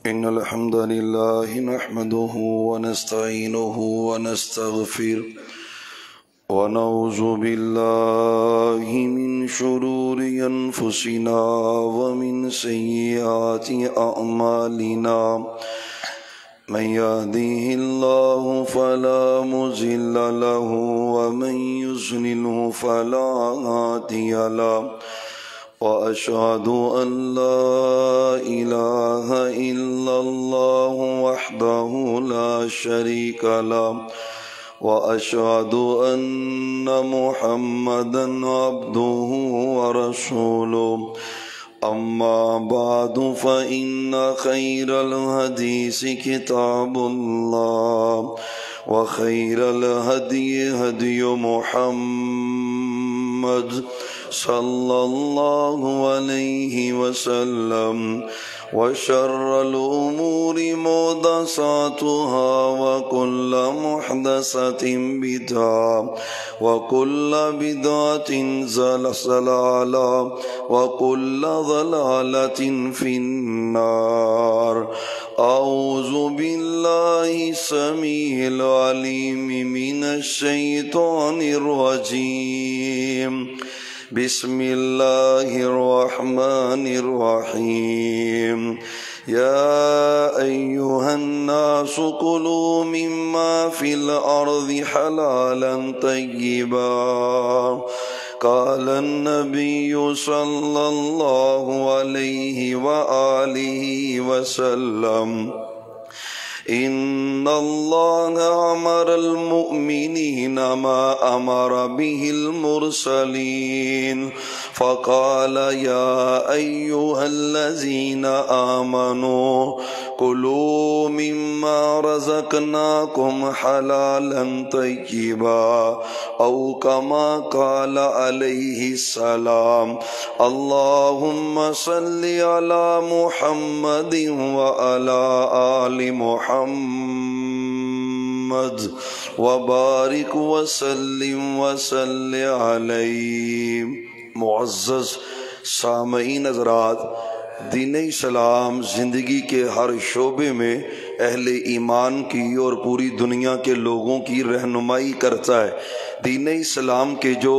إن الحمد لله نحمده ونستعينه ونستغفره ونعوذ بالله من شرور أنفسنا ومن سيئات أعمالنا من يهده الله فلا مضل له ومن يضلله فلا هادي له وأشهد أن لا إله إلا الله وحده لا شريك له وأشهد أن محمدا عبده ورسوله أما بعد فإن خير الحديث كتاب الله وخير الهدي هدي محمد صلى الله عليه وسلم وشر الأمور محدثاتها وكل محدثة بدعة وكل بدعة ضلالة وكل ضلالة في النار. أعوذ بالله السميع العليم من الشيطان الرجيم. بسم الله الرحمن الرحيم. يا أيها الناس كلوا مما في الأرض حلالا طيبا قال النبي صلى الله عليه وآله وسلم إن الله أمر المؤمنين ما أمر به المرسلين فقال يا أيها الذين آمنوا كلوا مما رزقناكم حلالا طيبا أو كما قال عليه السلام. اللهم صل على محمد وعلى آل محمد وبارك وسلم علیہ. معزز سامعین حضرات، دین اسلام زندگی کے ہر شعبے میں اہل ایمان کی اور پوری دنیا کے لوگوں کی رہنمائی کرتا ہے. دین اسلام کے جو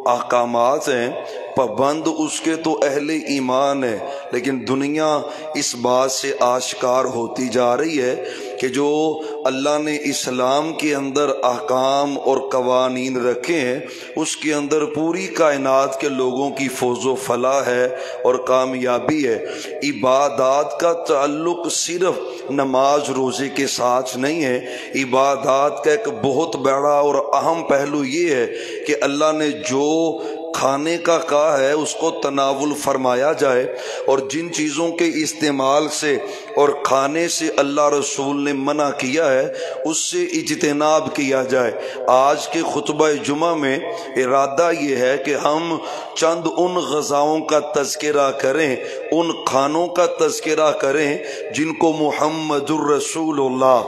احکامات ہیں پابند اس کے تو اہل ایمان ہے، لیکن دنیا اس بات سے آشکار ہوتی جا رہی ہے کہ جو اللہ نے اسلام کے اندر احکام اور قوانین رکھے ہیں اس کے اندر پوری کائنات کے لوگوں کی فوز و فلاح ہے اور کامیابی ہے. عبادات کا تعلق صرف نماز روزے کے ساتھ نہیں ہے. عبادات کا ایک بہت بڑا اور اہم پہلو یہ ہے کہ اللہ نے جو کھانے کا کہا ہے اس کو تناول فرمایا جائے، اور جن چیزوں کے استعمال سے اور کھانے سے اللہ رسول نے منع کیا ہے اس سے اجتناب کیا جائے. آج کے خطبہ جمعہ میں ارادہ یہ ہے کہ ہم چند ان غذاؤں کا تذکرہ کریں، ان کھانوں کا تذکرہ کریں جن کو محمد الرسول اللہ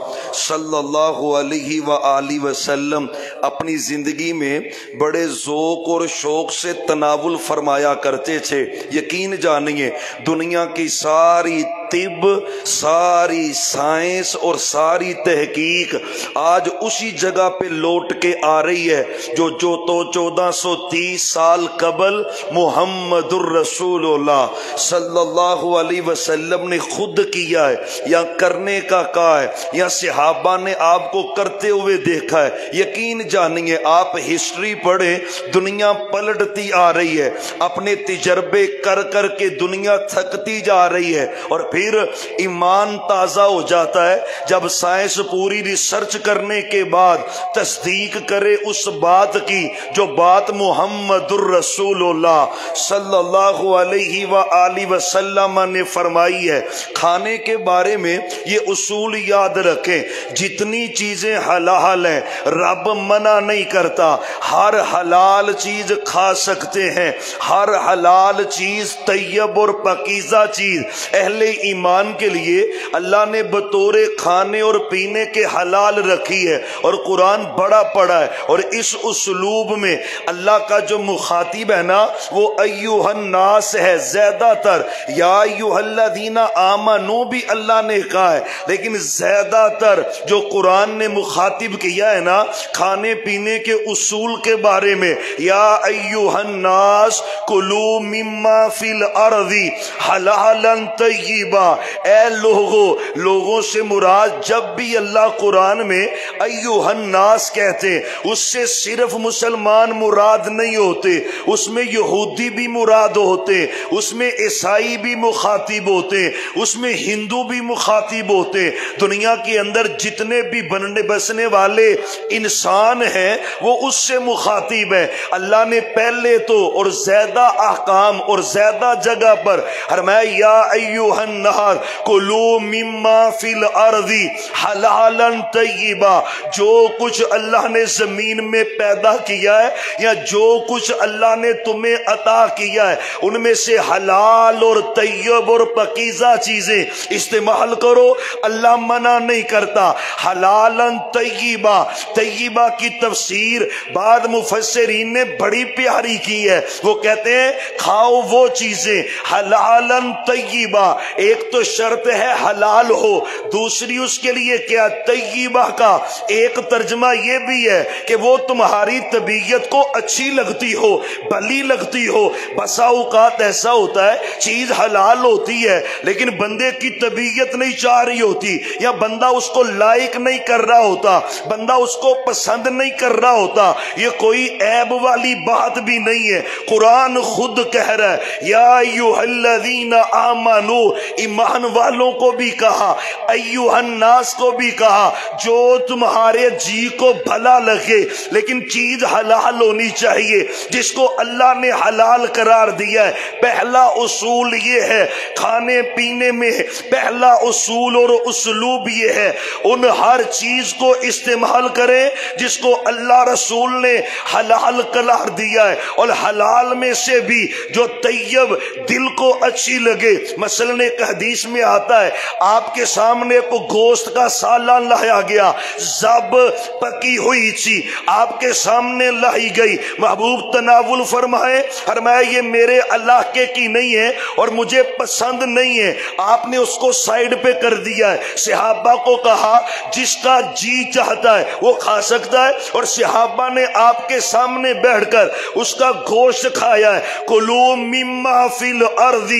صلی اللہ علیہ وآلہ وسلم اپنی زندگی میں بڑے ذوق اور شوق سے تناول فرمایا کرتے تھے. یقین جانیے دنیا کی ساری طب، ساری سائنس اور ساری تحقیق آج اسی جگہ پہ لوٹ کے آ رہی ہے جو تو 1430 سال قبل محمد الرسول اللہ صلی اللہ علیہ وسلم نے خود کیا ہے یا کرنے کا کہا ہے یا صحابہ نے آپ کو کرتے ہوئے دیکھا ہے. یقین جانیے آپ ہسٹری پڑھیں، دنیا پلٹتی آ رہی ہے، اپنے تجربے کر کر کے دنیا تھکتی جا رہی ہے، اور پھر ایمان تازہ ہو جاتا ہے جب سائنس پوری ریسرچ کرنے کے بعد تصدیق کرے اس بات کی جو بات محمد الرسول اللہ صلی اللہ علیہ وآلہ وسلم نے فرمائی ہے. کھانے کے بارے میں یہ اصول یاد رکھیں، جتنی چیزیں حلال ہیں رب منع نہیں کرتا. ہر حلال چیز کھا سکتے ہیں، ہر حلال چیز طیب اور پاکیزہ چیز اہل ایمان کے لیے اللہ نے بطور کھانے اور پینے کے حلال رکھی ہے، اور قرآن بڑا پڑا ہے، اور اس اسلوب میں اللہ کا جو مخاطب ہے نا وہ ایھا الناس ہے زیادہ تر، یا ایھا الذین آمنو بھی اللہ نے کہا ہے، لیکن زیادہ تر جو قرآن نے مخاطب کیا ہے نا کھانے پینے کے اصول کے بارے میں، یا ایھا الناس کلوا مما فی الارض حلالا طیبا، اے لوگوں سے مراد جب بھی اللہ قرآن میں ایھا الناس کہتے اس سے صرف مسلمان مراد نہیں ہوتے، اس میں یہودی بھی مراد ہوتے، اس میں عیسائی بھی مخاطب ہوتے، اس میں ہندو بھی مخاطب ہوتے، دنیا کے اندر جتنے بھی بننے بسنے والے انسان ہیں وہ اس سے مخاطب ہے۔ اللہ نے پہلے تو اور زیادہ احکام اور زیادہ جگہ پر فرمایا یا ایھا الناس کلوا مما فی الارض حلالا طیبا، جو کچھ اللہ نے زمین میں پیدا کیا ہے یا جو کچھ اللہ نے تمہیں عطا کیا ہے ان میں سے حلال اور طیب اور پاکیزہ چیزیں استعمال کرو، اللہ منع نہیں کرتا۔ حلالا طیبا، طیبہ کی تفسیر بعد مفسرین نے بڑی پیاری کی ہے، وہ کہتے ہیں کھاؤ وہ چیزیں حلالا طیبہ، ایک تو شرط ہے حلال ہو، دوسری اس کے لیے کیا طیبہ کا ایک ترجمہ یہ بھی ہے کہ وہ تمہاری طبیعت کو اچھی لگتی ہو، بھلی لگتی ہو۔ بسا اوقات ایسا ہوتا ہے چیز حلال ہوتی ہے لیکن بندے کی طبیعت نہیں چاہ رہی ہوتی، یا بندہ اس کو لائق نہیں کر رہا ہوتا، بندہ اس کو پسند نہیں کر رہا ہوتا، یہ کوئی عیب والی بات بھی نہیں ہے۔ قرآن خود کہہ رہا ہے یا ایھا الذین آمنو، ایمان والوں کو بھی کہا، ایھا الناس کو بھی کہا، جو تمہارے جی کو بھلا لگے لیکن چیز حلال ہونی چاہیے، جس کو اللہ نے حلال قرار دیا ہے۔ پہلا اصول یہ ہے کھانے پینے میں، پہلا اصول اور اسلوب یہ ہے ان ہر چیز کو استعمال کریں جس کو اللہ رسول نے حلال قرار دیا ہے، اور حلال میں سے بھی جو طیب دل کو اچھی لگے۔ مثلا ایک حدیث میں آتا ہے آپ کے سامنے کو گوشت کا سالن لایا گیا، زب پکی ہوئی تھی آپ کے سامنے لائی گئی، محبوب تناول فرمائے یہ میرے علاقے کی نہیں ہے اور مجھے پسند نہیں ہے، آپ نے اس کو سائیڈ پہ کر دیا ہے۔ صحابہ کو کہا جس کا جی چاہتا ہے وہ کھا سکتا ہے، اور صحابہ نے آپ کے سامنے بیٹھ کر اس کا گوشت کھایا ہے۔ کلوا مما فی الارض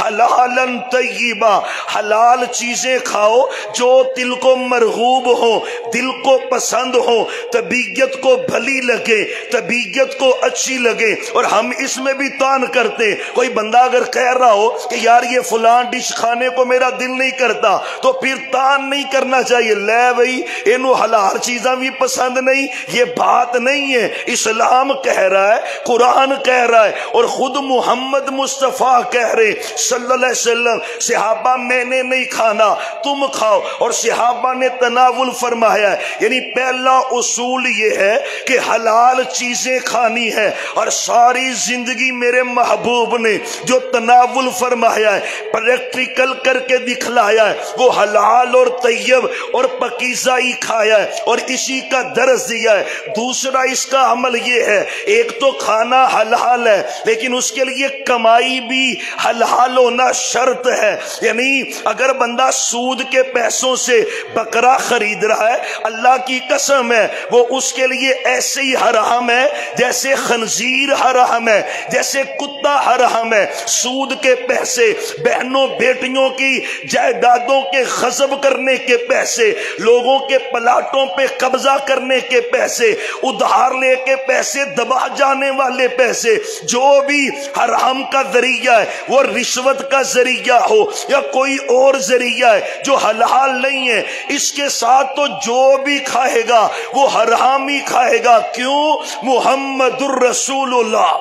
حلالا طیبا، حلال چیزیں کھاؤ جو دل کو مرغوب ہو، دل کو پسند ہو، طبیعت کو بھلی لگے، طبیعت کو اچھی لگے۔ اور ہم اس میں بھی تان کرتے، کوئی بندہ اگر کہہ رہا ہو کہ یار یہ فلان ڈش کھانے کو میرا دل نہیں کرتا تو پھر تان نہیں کرنا چاہیے، لے بھائی اینو حلال چیزاں بھی پسند نہیں، یہ بات نہیں ہے۔ اسلام کہہ رہا ہے، قرآن کہہ رہا ہے، اور خود محمد مصطفیٰ کہہ رہے صلی اللہ علیہ وسلم صحابہ میں نے نہیں کھانا تم کھاؤ، اور صحابہ نے تناول فرمایا ہے۔ یعنی پہلا اصول یہ ہے کہ حلال چیزیں کھانی ہے، اور ساری زندگی میرے محبوب نے جو تناول فرمایا ہے پریکٹیکل کر کے دکھلایا ہے، وہ حلال اور طیب اور پاکیزہ ہی کھایا ہے اور اسی کا درس دیا ہے۔ دوسرا اس کا عمل یہ ہے، ایک تو کھانا حلال ہے لیکن اس کے لیے کمائی بھی حلال ہونا شرط ہے۔ یعنی اگر بندہ سود کے پیسوں سے بکرا خرید رہا ہے، اللہ کی قسم ہے وہ اس کے لیے ایسے ہی حرام ہے جیسے خنزیر حرام ہے، جیسے کتا حرام ہے۔ سود کے پیسے، بہنوں بیٹیوں کی جائیدادوں کے غصب کرنے کے پیسے، لوگوں کے پلاٹوں پہ قبضہ کرنے کے پیسے، ادھار لے کے پیسے دبا جانے والے پیسے، جو بھی حرام کا ذریعہ ہے، وہ رشوت کا ذریعہ ہو یا کوئی اور ذریعہ ہے جو حلال نہیں ہے، اس کے ساتھ تو جو بھی کھائے گا وہ حرام ہی کھائے گا۔ کیوں؟ محمد الرسول اللہ۔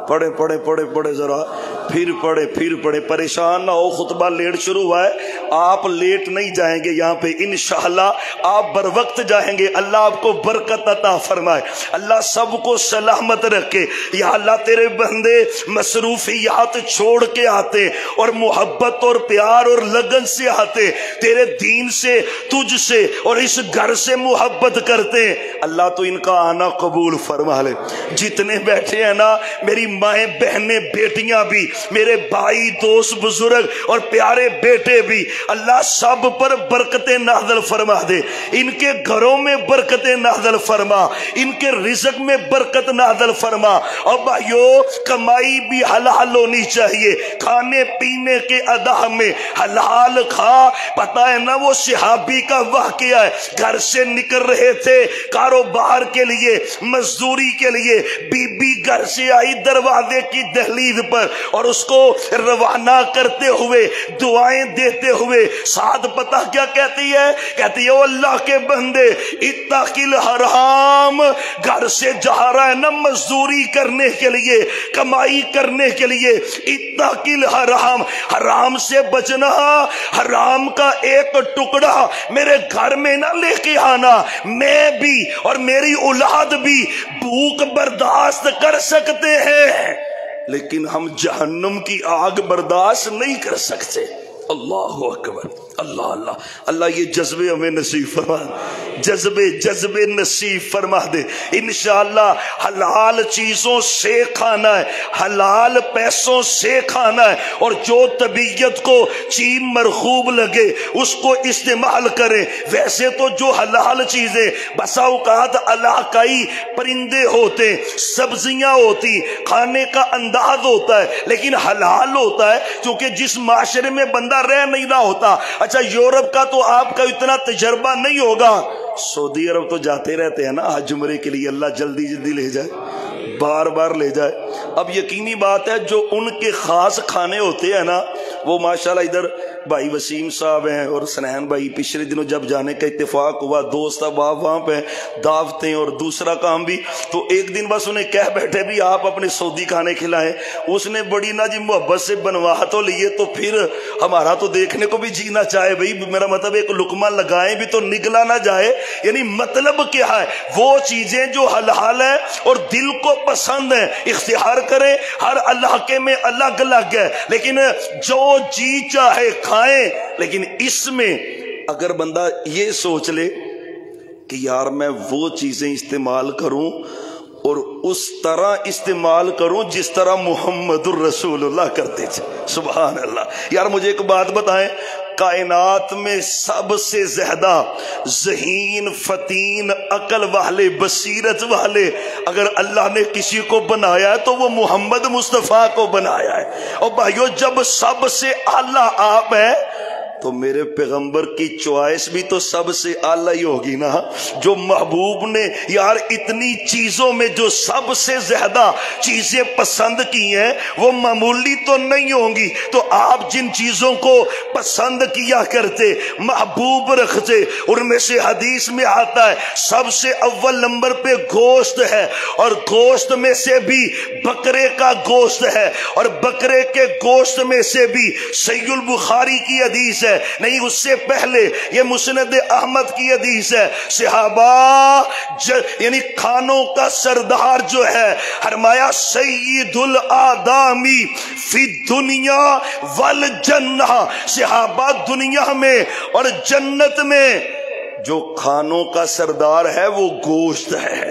پڑھے ذرا پھر پڑھے پریشان نہ ہو، خطبہ لیٹ شروع ہوا ہے، آپ لیٹ نہیں جائیں گے یہاں پہ انشاءاللہ، آپ بر وقت جائیں گے۔ اللہ آپ کو برکت عطا فرمائے، اللہ سب کو سلامت رکھے۔ یا اللہ تیرے بندے مصروفیات چھوڑ کے آتے اور محبت اور پیار اور لگن سے آتے، تیرے دین سے، تجھ سے اور اس گھر سے محبت کرتے، اللہ تو ان کا آنا قبول فرما لے۔ جتنے بیٹھے ہیں نا، میری مائیں بہنیں بیٹیاں بھی، میرے بھائی دوست بزرگ اور پیارے بیٹے بھی، اللہ سب پر برکتیں نازل فرما دے، ان کے گھروں میں برکتیں نازل فرما، ان کے رزق میں برکت نازل فرما۔ اور بھائیو، کمائی بھی حلال ہونی چاہیے، کھانے پینے کے ادا میں حلال کھا۔ پتہ ہے نا وہ صحابی کا واقعہ ہے، گھر سے نکل رہے تھے کاروبار کے لیے، مزدوری کے لیے، بی بی گھر سے آئی دروازے کی دہلیز پر اور اس کو روانہ کرتے ہوئے، دعائیں دیتے ہوئے ساتھ پتہ کیا کہتی ہے؟ کہتی ہے، او اللہ کے بندے اتقی الحرام، گھر سے جا رہا ہے نا مزدوری کرنے کے لیے، کمائی کرنے کے لیے، اتقی الحرام، حرام سے بچنا، حرام کا ایک ٹکڑا میرے گھر میں نہ لے کے آنا۔ میں بھی اور میری اولاد بھی بھوک برداشت کر سکتے ہیں، لیکن ہم جہنم کی آگ برداشت نہیں کر سکتے۔ اللہ اکبر، اللہ اللہ اللہ، یہ جذبے ہمیں نصیب فرما، جذبے نصیب فرما دے۔ انشاءاللہ حلال چیزوں سے کھانا ہے، حلال پیسوں سے کھانا ہے، اور جو طبیعت کو چیز مرغوب لگے اس کو استعمال کریں۔ ویسے تو جو حلال چیزیں بسا اوقات علاقائی پرندے ہوتے، سبزیاں ہوتی، کھانے کا انداز ہوتا ہے، لیکن حلال ہوتا ہے کیونکہ جس معاشرے میں بندہ رہ نہیں رہا ہوتا۔ اچھا، یورپ کا تو آپ کا اتنا تجربہ نہیں ہوگا، سعودی عرب تو جاتے رہتے ہیں نا حج عمرے کے لیے، اللہ جلدی جلدی لے جائے، بار بار لے جائے۔ اب یقینی بات ہے جو ان کے خاص کھانے ہوتے ہیں نا، وہ ماشاءاللہ ادھر بھائی وسیم صاحب ہیں اور سنین بھائی، پچھلے دنوں جب جانے کا اتفاق ہوا، دوست اب آپ وہاں پہ دعوتیں اور دوسرا کام بھی، تو ایک دن بس انہیں کہہ بیٹھے بھی آپ اپنے سعودی کھانے کھلائیں۔ اس نے بڑی نا جی محبت سے بنوا تو لیے، تو پھر ہمارا تو دیکھنے کو بھی جینا چاہے، بھئی میرا مطلب ایک لقمہ لگائیں بھی تو نگلا نہ جائے۔ یعنی مطلب کیا ہے؟ وہ چیزیں جو حلال ہیں اور دل کو پسند ہیں اختیار کریں، ہر علاقے میں الگ الگ ہے، لیکن جو جی چاہے کھائیں۔ لیکن اس میں اگر بندہ یہ سوچ لے کہ یار میں وہ چیزیں استعمال کروں اور اس طرح استعمال کروں جس طرح محمد الرسول اللہ کرتے تھے، سبحان اللہ۔ یار مجھے ایک بات بتائیں، کائنات میں سب سے زیادہ ذہین، فطین، عقل والے، بصیرت والے اگر اللہ نے کسی کو بنایا ہے تو وہ محمد مصطفیٰ کو بنایا ہے۔ اور بھائیو، جب سب سے اعلیٰ آپ ہیں تو میرے پیغمبر کی چوائس بھی تو سب سے اعلیٰ ہی ہوگی نا۔ جو محبوب نے یار اتنی چیزوں میں جو سب سے زیادہ چیزیں پسند کی ہیں وہ معمولی تو نہیں ہوں گی، تو آپ جن چیزوں کو پسند کیا کرتے، محبوب رکھتے، ان میں سے حدیث میں آتا ہے سب سے اول نمبر پہ گوشت ہے، اور گوشت میں سے بھی بکرے کا گوشت ہے، اور بکرے کے گوشت میں سے بھی صحیح البخاری کی حدیث ہے، نہیں اس سے پہلے یہ مسند احمد کی حدیث ہے، صحابہ یعنی کھانوں کا سردار جو ہے، فرمایا سید الآدمی فی دنیا والجنہ، صحابہ دنیا میں اور جنت میں جو کھانوں کا سردار ہے وہ گوشت ہے،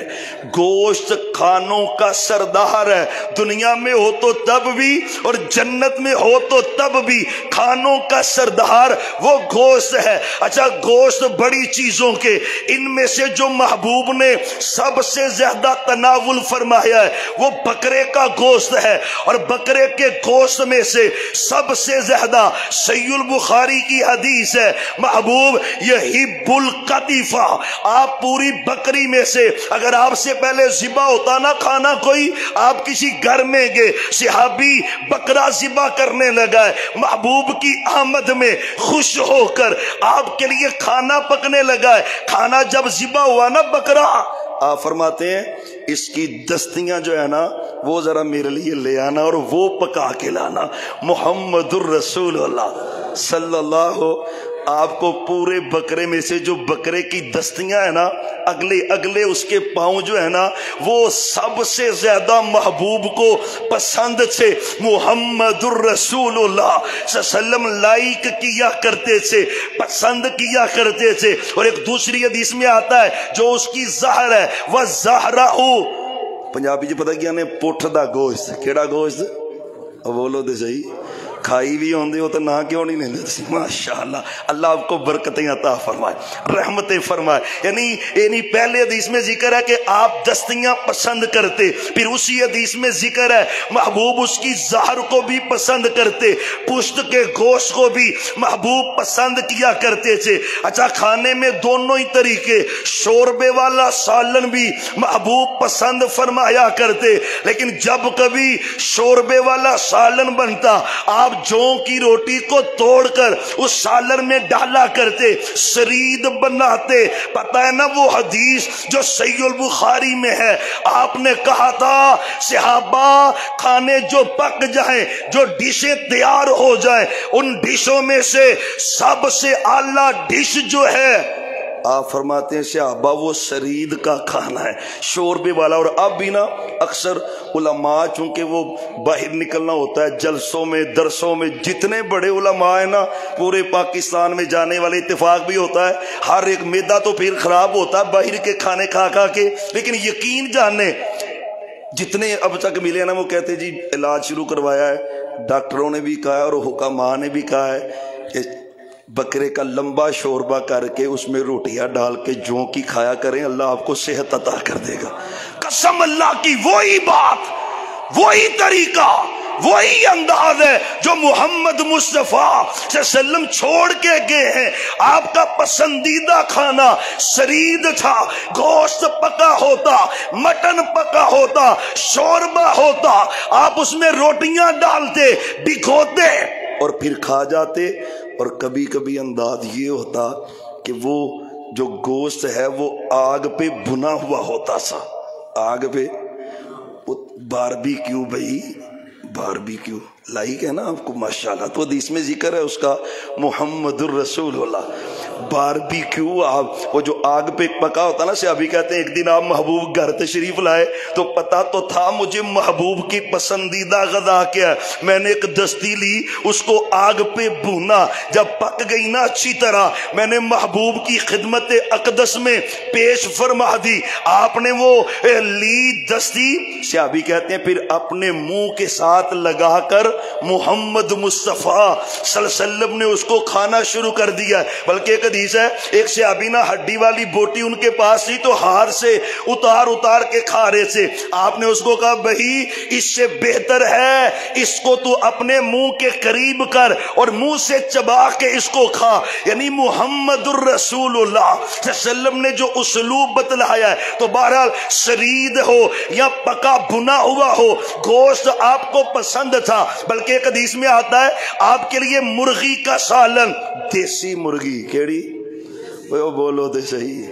گوشت کھانوں کا سردار ہے۔ دنیا میں ہو تو تب بھی اور جنت میں ہو تو تب بھی کھانوں کا سردار وہ گوشت ہے۔ اچھا، گوشت بڑی چیزوں کے، ان میں سے جو محبوب نے سب سے زیادہ تناول فرمایا ہے وہ بکرے کا گوشت ہے، اور بکرے کے گوشت میں سے سب سے زیادہ صحیح البخاری کی حدیث ہے، محبوب یحب قطیفہ، آپ پوری بکری میں سے اگر آپ سے پہلے ذبح ہوتا نا کھانا کوئی، آپ کسی گھر میں گئے، صحابی بکرا ذبح کرنے لگا ہے، محبوب کی آمد میں خوش ہو کر آپ کے لیے کھانا پکنے لگا ہے، کھانا جب ذبح ہوا نا بکرا، آپ فرماتے ہیں اس کی دستیاں جو ہے نا وہ ذرا میرے لیے لے آنا اور وہ پکا کے لانا. محمد الرسول اللہ صلی اللہ. آپ کو پورے بکرے میں سے جو بکرے کی دستیاں ہیں نا, اگلے اس کے پاؤں جو ہے نا, وہ سب سے زیادہ محبوب کو پسند تھے. محمد الرسول اللہ صلی اللہ علیہ وسلم لائک کیا کرتے تھے, پسند کیا کرتے تھے. اور ایک دوسری حدیث میں آتا ہے جو اس کی زہر ہے, وہ زہرہ ہو. پنجابی جو پتہ کیا نے, پٹھ دا گوشت. کیڑا گوشت؟ بولو دے صحیح. کھائی بھی ہوندے ہو تو نہ کیوں نہیں لیندے؟ ماشاءاللہ, اللہ آپ کو برکتیں عطا فرمائے, رحمتیں فرمائے. یعنی پہلے حدیث میں ذکر ہے کہ آپ دستیاں پسند کرتے, پھر اسی حدیث میں ذکر ہے محبوب اس کی زہر کو بھی پسند کرتے, پشت کے گوشت کو بھی محبوب پسند کیا کرتے تھے. اچھا, کھانے میں دونوں ہی طریقے, شوربے والا سالن بھی محبوب پسند فرمایا کرتے, لیکن جب کبھی شوربے والا سالن بنتا آپ جو کی روٹی کو توڑ کر اس سالن میں ڈالا کرتے, شرید بناتے. پتہ ہے نا وہ حدیث جو صحیح البخاری میں ہے, آپ نے کہا تھا صحابہ کھانے جو پک جائیں, جو ڈشیں تیار ہو جائیں, ان ڈشوں میں سے سب سے اعلیٰ ڈش جو ہے, آپ فرماتے ہیں صحابہ وہ شرید کا کھانا ہے, شوربے والا. اور اب بھی نا اکثر علماء چونکہ وہ باہر نکلنا ہوتا ہے جلسوں میں, درسوں میں, جتنے بڑے علماء ہیں نا پورے پاکستان میں جانے والے, اتفاق بھی ہوتا ہے ہر ایک میدا تو پھر خراب ہوتا ہے باہر کے کھانے کھا کے, لیکن یقین جاننے جتنے اب تک ملے نا وہ کہتے جی علاج شروع کروایا ہے, ڈاکٹروں نے بھی کہا ہے اور حکماء نے بھی کہا ہے کہ بکرے کا لمبا شوربہ کر کے اس میں روٹیاں ڈال کے جو کی کھایا کریں, اللہ آپ کو صحت عطا کر دے گا. قسم اللہ کی, وہی بات, وہی طریقہ, وہی انداز ہے جو محمد مصطفیٰ صلی اللہ علیہ وسلم چھوڑ کے گئے ہیں. آپ کا پسندیدہ کھانا شرید تھا, گوشت پکا ہوتا, مٹن پکا ہوتا, شوربہ ہوتا, آپ اس میں روٹیاں ڈالتے, بھگوتے اور پھر کھا جاتے. اور کبھی کبھی انداز یہ ہوتا کہ وہ جو گوشت ہے وہ آگ پہ بھنا ہوا ہوتا سا, آگ پہ باربی کیو, بھائی باربی کیو لائک ہے نا آپ کو ماشاءاللہ. تو حدیث میں ذکر ہے اس کا محمد الرسول اللہ, باربی کیو. آپ وہ جو آگ پہ پکا ہوتا نا, سے ابھی کہتے ہیں ایک دن آپ محبوب گھر تشریف لائے تو پتا تو تھا مجھے محبوب کی پسندیدہ غذا کیا ہے, میں نے ایک دستی لی, اس کو آگ پہ بھونا, جب پک گئی نا اچھی طرح میں نے محبوب کی خدمت اقدس میں پیش فرما دی. آپ نے وہ لی دستی, سے ابھی کہتے ہیں پھر اپنے منہ کے ساتھ لگا کر محمد مصطفیٰ صلی اللہ علیہ وسلم نے اس کو کھانا شروع کر دیا. بلکہ ایک حدیث ہے ایک صحابی نا ہڈی والی بوٹی ان کے پاس تھی تو ہاتھ سے اتار کے کھا رہے تھے. آپ نے اس کو کہا بھائی اس سے بہتر ہے اس کو تو اپنے منہ کے قریب کر اور منہ سے چبا کے اس کو کھا. یعنی محمد الرسول اللہ صلی اللہ علیہ وسلم نے جو اسلوب بتلایا ہے, تو بہرحال شرید ہو یا پکا بھنا ہوا ہو, گوشت آپ کو پسند تھا. بلکہ ایک حدیث میں آتا ہے آپ کے لیے مرغی کا سالن, دیسی مرغی, کیڑی وہ بولو دے صحیح,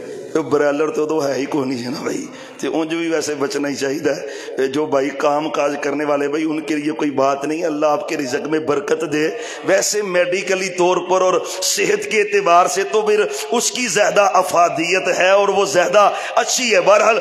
برائلر تو ہے ہی کو نہیں ہے نا بھائی, تو انج بھی ویسے بچنا ہی چاہیے. جو بھائی کام کاج کرنے والے بھائی ان کے لیے کوئی بات نہیں, اللہ آپ کے رزق میں برکت دے. ویسے میڈیکلی طور پر اور صحت کے اعتبار سے تو پھر اس کی زیادہ افادیت ہے اور وہ زیادہ اچھی ہے. بہرحال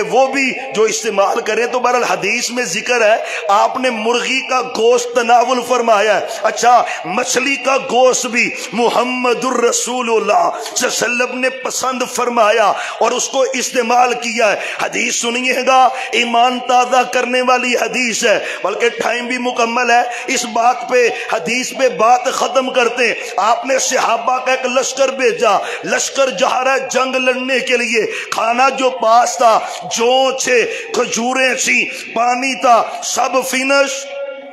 وہ بھی جو استعمال کریں تو بہرحال حدیث میں ذکر ہے آپ نے مرغی کا گوشت تناول فرمایا ہے. اچھا, مچھلی کا گوشت بھی محمد الرسول اللہ صلی اللہ علیہ وسلم نے پسند فرمایا اور اس کو استعمال کیا ہے. حدیث سنیے گا, ایمان تازہ کرنے والی حدیث ہے, بلکہ ٹائم بھی مکمل ہے, اس بات پہ حدیث پہ بات ختم کرتے ہیں. آپ نے صحابہ کا ایک لشکر بھیجا, لشکر جا رہا ہے جنگ لڑنے کے لیے, کھانا جو پاس تھا جو تھے, کھجوریں تھی, پانی تھا, سب فینش.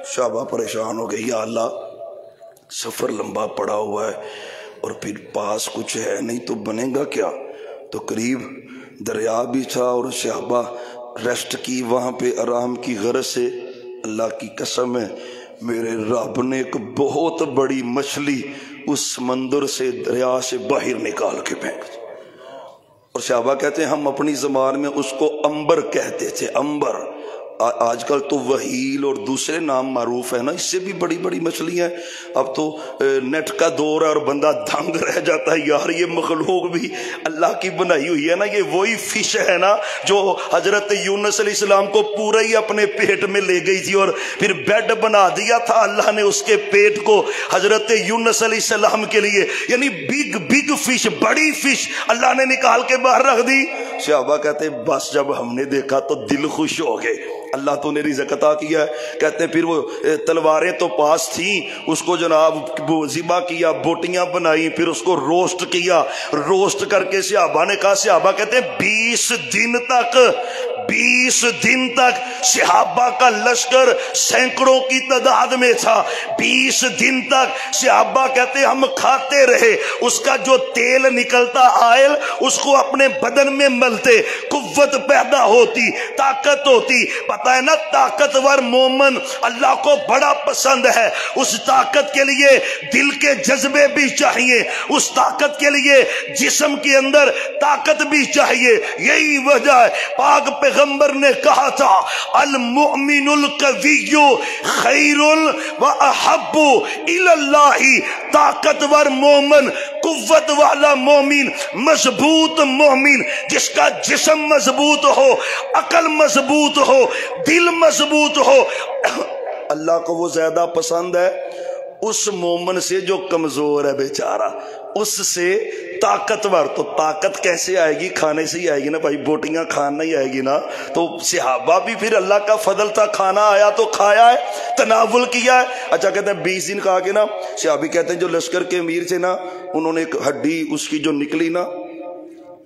صحابہ پریشان ہو گئے, یا اللہ سفر لمبا پڑا ہوا ہے اور پھر پاس کچھ ہے نہیں تو بنے گا کیا. تو قریب دریا بھی تھا اور صحابہ ریسٹ کی وہاں پہ آرام کی غرض سے. اللہ کی قسم ہے میرے رب نے ایک بہت بڑی مچھلی اس سمندر سے, دریا سے باہر نکال کے پھینک دی. اور صحابہ کہتے ہیں ہم اپنی زبان میں اس کو امبر کہتے تھے, امبر. آج کل تو وہیل اور دوسرے نام معروف ہے نا، اس سے بھی بڑی بڑی مچھلیاں ہیں۔ اب تو نیٹ کا دور ہے اور بندہ دنگ رہ جاتا ہے، یار یہ مخلوق بھی اللہ کی بنائی ہوئی ہے نا، یہ وہی فش ہے نا جو حضرت یونس علیہ السلام کو پورا ہی اپنے پیٹ میں لے گئی تھی، اور پھر بیڈ بنا دیا تھا اللہ نے اس کے پیٹ کو حضرت یونس علیہ السلام کے لیے، یعنی بگ فش، بڑی فش اللہ نے نکال کے باہر رکھ دی۔ صحابہ کہتے بس جب ہم نے دیکھا تو دل خوش ہو گئے، اللہ تو نے رزق عطا کیا ہے۔ کہتے ہیں پھر وہ تلواریں تو پاس تھیں، اس کو جناب ذبح کیا، بوٹیاں بنائی، پھر اس کو روسٹ کیا، روسٹ کر کے صحابہ نے کہا، صحابہ کہتے ہیں 20 دن تک صحابہ کا لشکر سینکڑوں کی تعداد میں تھا، 20 دن تک صحابہ کہتے ہیں ہم کھاتے رہے، اس کا جو تیل نکلتا آئل اس کو اپنے بدن میں ملتے، قوت پیدا ہوتی، طاقت ہوتی۔ پتہ ہے نا طاقتور مومن اللہ کو بڑا پسند ہے، اس طاقت کے لیے دل کے جذبے بھی چاہیے، اس طاقت کے لیے جسم کے اندر طاقت بھی چاہیے۔ یہی وجہ ہے پاک پیغمبر نے کہا تھا المؤمن القوی خیر و احب الی اللہ، طاقتور مومن، قوت والا مومن، مضبوط مومن، جس کا جسم مضبوط ہو، عقل مضبوط ہو، دل مضبوط ہو، اللہ کو وہ زیادہ پسند ہے اس مومن سے جو کمزور ہے بیچارہ، اس سے طاقتور۔ تو طاقت کیسے آئے گی؟ کھانے سے ہی آئے گی نا بھائی، بوٹیاں کھانا ہی آئے گی نا۔ تو صحابہ بھی پھر اللہ کا فضل تھا، کھانا آیا تو کھایا ہے، تناول کیا ہے۔ اچھا کہتے ہیں 20 دن کھا کے نا، صحابی کہتے ہیں جو لشکر کے امیر تھے نا، انہوں نے ایک ہڈی اس کی جو نکلی نا،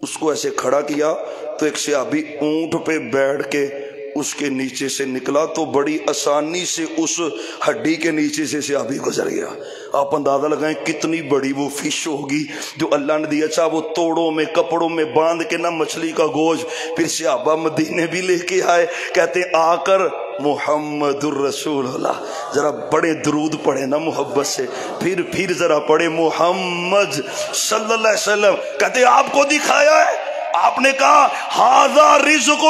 اس کو ایسے کھڑا کیا تو ایک صحابی اونٹ پہ بیٹھ کے اس کے نیچے سے نکلا، تو بڑی آسانی سے اس ہڈی کے نیچے سے صحابی گزر گیا۔ آپ اندازہ لگائیں کتنی بڑی وہ فش ہوگی جو اللہ نے دی۔ اچھا وہ توڑوں میں کپڑوں میں باندھ کے نا مچھلی کا گوشت، پھر صحابہ مدینے بھی لے کے آئے، کہتے ہیں آ کر محمد الرسول اللہ، ذرا بڑے درود پڑھے نا محبت سے، پھر ذرا پڑھے محمد صلی اللہ علیہ وسلم۔ کہتے ہیں آپ کو دکھایا ہے، آپ نے کہا ھذا رزق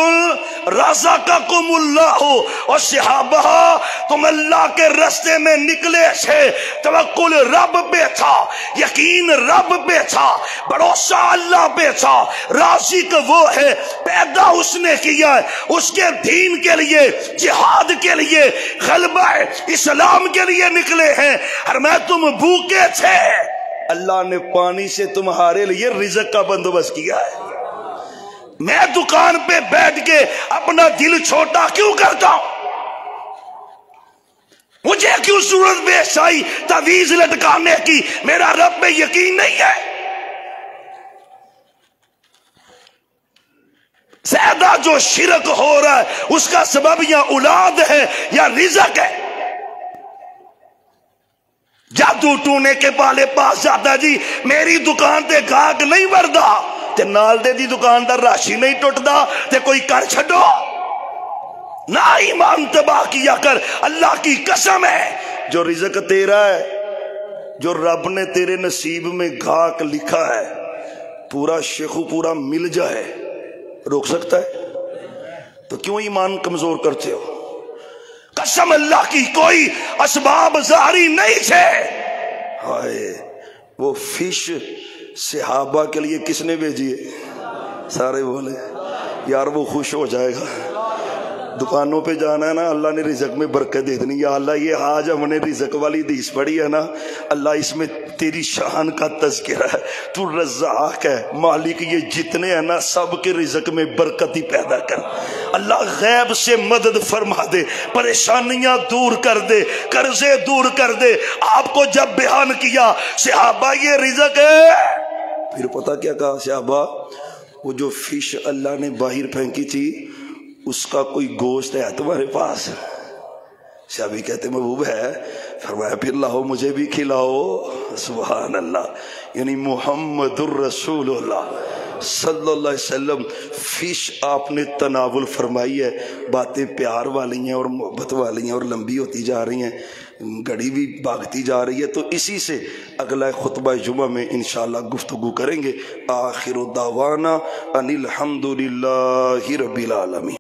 رزقکم اللہ، اور صحابہ تم اللہ کے راستے میں نکلے تھے، توکل رب پہ تھا، یقین رب پہ تھا، بھروسہ اللہ پہ تھا، رازق وہ ہے، پیدا اس نے کیا ہے، اس کے دین کے لیے، جہاد کے لیے، غلبہ اسلام کے لیے نکلے ہیں۔ اور میں تم بھوکے تھے، اللہ نے پانی سے تمہارے لیے رزق کا بندوبست کیا ہے۔ میں دکان پہ بیٹھ کے اپنا دل چھوٹا کیوں کرتا ہوں؟ مجھے کیوں ضرورت پیش آئی تعویذ لٹکانے کی؟ میرا رب پہ یقین نہیں ہے۔ زیادہ جو شرک ہو رہا ہے اس کا سبب یا اولاد ہے یا رزق ہے۔ جادو ٹونے کے والے پاس جاتا جی میری دکان تے گاہک نہیں وردا تے نال دے دی دکان دا راشی نہیں ٹوٹدا تے کوئی کر چھڈو نہ، ایمان تباہ کیا کر۔ اللہ کی قسم ہے جو رزق تیرا ہے، جو رب نے تیرے نصیب میں گاہک لکھا ہے، پورا شیخو پورا مل جائے، روک سکتا ہے؟ تو کیوں ایمان کمزور کرتے ہو؟ قسم اللہ کی کوئی اسباب ظاہری نہیں تھے۔ ہائے وہ فش صحابہ کے لیے کس نے بھیجی ہے؟ سارے بولے یار وہ خوش ہو جائے گا۔ دکانوں پہ جانا ہے نا، اللہ نے رزق میں برکت دے دینی۔ یا اللہ یہ آج ہم نے رزق والی حدیث پڑھی ہے نا، اللہ اس میں تیری شان کا تذکرہ ہے، تو رزاق ہے، مالک یہ جتنے ہیں نا سب کے رزق میں برکت ہی پیدا کر۔ اللہ غیب سے مدد فرما دے، پریشانیاں دور کر دے، قرضے دور کر دے۔ آپ کو جب بیان کیا صحابہ یہ رزق ہے، پھر پتہ کیا کہا صحابہ؟ وہ جو فش اللہ نے باہر پھینکی تھی اس کا کوئی گوشت ہے تمہارے پاس؟ صحابی کہتے محبوب ہے۔ فرمایا پھر لاؤ مجھے بھی کھلاؤ۔ سبحان اللہ، یعنی محمد الرسول اللہ صلی اللہ علیہ وسلم فش آپ نے تناول فرمائی ہے۔ باتیں پیار والی ہیں اور محبت والی ہیں اور لمبی ہوتی جا رہی ہیں، گھڑی بھی بھاگتی جا رہی ہے، تو اسی سے اگلا خطبہ جمعہ میں انشاءاللہ گفتگو کریں گے۔ آخر دعوانا ان الحمدللہ رب العالمین۔